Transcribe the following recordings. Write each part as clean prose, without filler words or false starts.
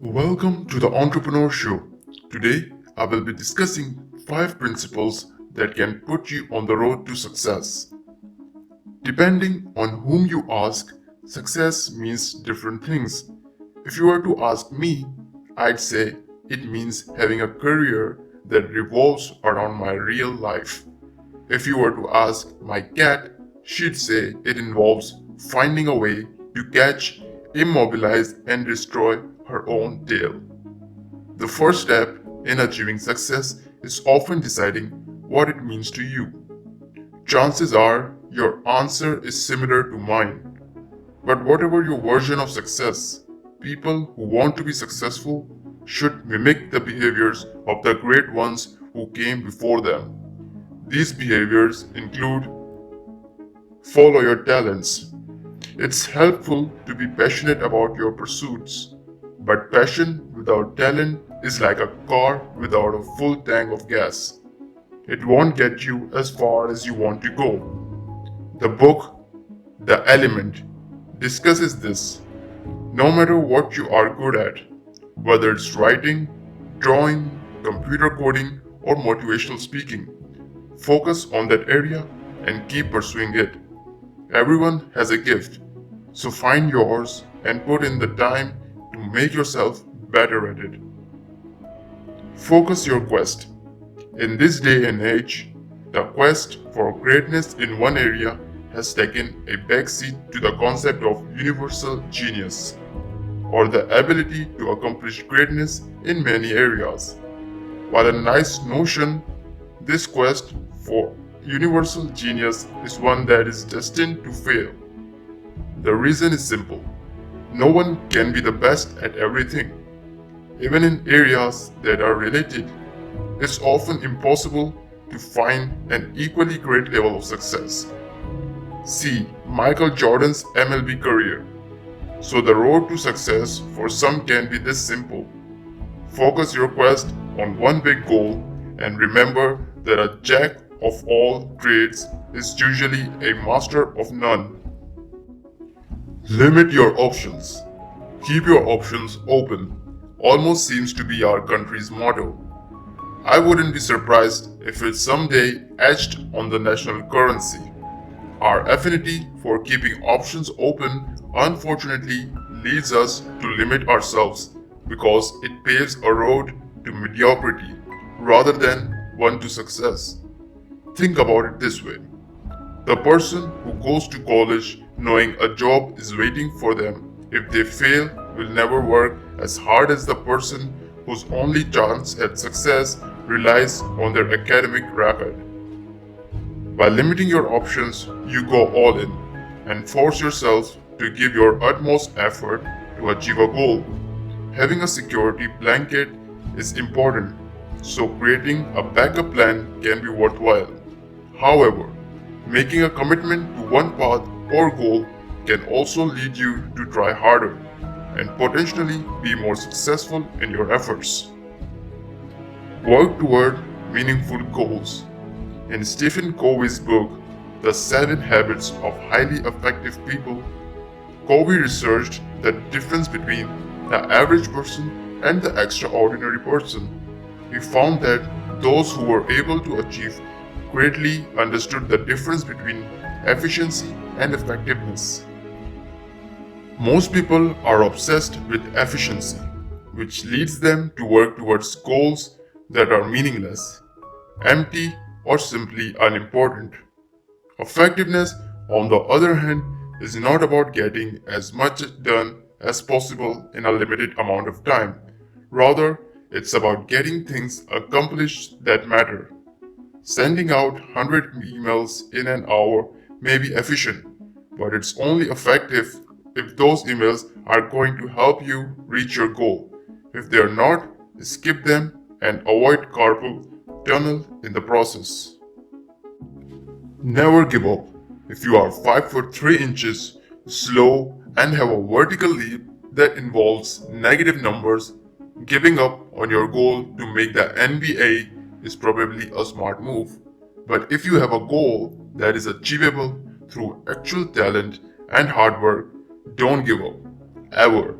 Welcome to the Entrepreneur Show. Today, I will be discussing 5 principles that can put you on the road to success. Depending on whom you ask, success means different things. If you were to ask me, I'd say it means having a career that revolves around my real life. If you were to ask my cat, she'd say it involves finding a way to catch, immobilize, and destroy her own tail. The first step in achieving success is often deciding what it means to you. Chances are your answer is similar to mine. But whatever your version of success, people who want to be successful should mimic the behaviors of the great ones who came before them. These behaviors include: follow your talents. It's helpful to be passionate about your pursuits, but passion without talent is like a car without a full tank of gas. It won't get you as far as you want to go. The book, The Element, discusses this. No matter what you are good at, whether it's writing, drawing, computer coding, or motivational speaking, focus on that area and keep pursuing it. Everyone has a gift, so find yours and put in the time to make yourself better at it. Focus your quest. In this day and age, the quest for greatness in one area has taken a backseat to the concept of universal genius, or the ability to accomplish greatness in many areas. While a nice notion, this quest for universal genius is one that is destined to fail. The reason is simple. No one can be the best at everything. Even in areas that are related, it's often impossible to find an equally great level of success. See Michael Jordan's MLB career. So the road to success for some can be this simple. Focus your quest on one big goal and remember that a jack of all trades is usually a master of none. Limit your options. Keep your options open almost seems to be our country's motto. I wouldn't be surprised if it's someday etched on the national currency. Our affinity for keeping options open unfortunately leads us to limit ourselves because it paves a road to mediocrity rather than one to success. Think about it this way. The person who goes to college knowing a job is waiting for them if they fail will never work as hard as the person whose only chance at success relies on their academic record. By limiting your options, you go all in and force yourself to give your utmost effort to achieve a goal. Having a security blanket is important, so creating a backup plan can be worthwhile. However, making a commitment to one path or goal can also lead you to try harder and potentially be more successful in your efforts. Work toward meaningful goals. In Stephen Covey's book, The 7 Habits of Highly Effective People, Covey researched the difference between the average person and the extraordinary person. He found that those who were able to achieve greatly understood the difference between efficiency and effectiveness. Most people are obsessed with efficiency, which leads them to work towards goals that are meaningless, empty, or simply unimportant. Effectiveness, on the other hand, is not about getting as much done as possible in a limited amount of time. Rather, it's about getting things accomplished that matter. Sending out 100 emails in an hour may be efficient, but it's only effective if those emails are going to help you reach your goal. If they are not, skip them and avoid carpal tunnel in the process. Never give up. If you are 5 foot 3 inches, slow, and have a vertical leap that involves negative numbers, giving up on your goal to make the NBA is probably a smart move. But if you have a goal that is achievable through actual talent and hard work, don't give up. Ever.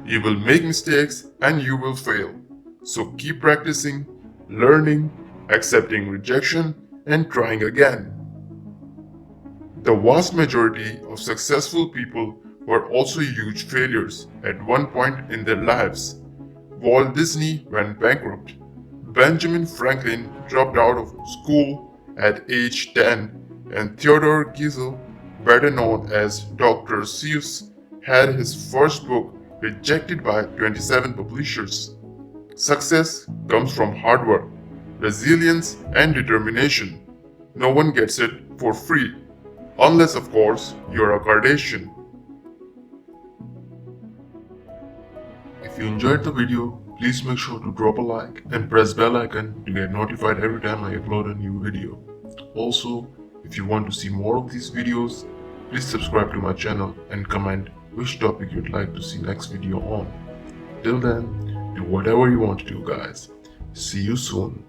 You will make mistakes and you will fail. So keep practicing, learning, accepting rejection, and trying again. The vast majority of successful people were also huge failures at one point in their lives. Walt Disney went bankrupt. Benjamin Franklin dropped out of school at age 10, and Theodore Geisel, better known as Dr. Seuss, had his first book rejected by 27 publishers. Success comes from hard work, resilience, and determination. No one gets it for free, unless of course you're a Kardashian. If you enjoyed the video, please make sure to drop a like and press bell icon to get notified every time I upload a new video. Also, if you want to see more of these videos, please subscribe to my channel and comment which topic you'd like to see next video on. Till then, do whatever you want to do, guys. See you soon.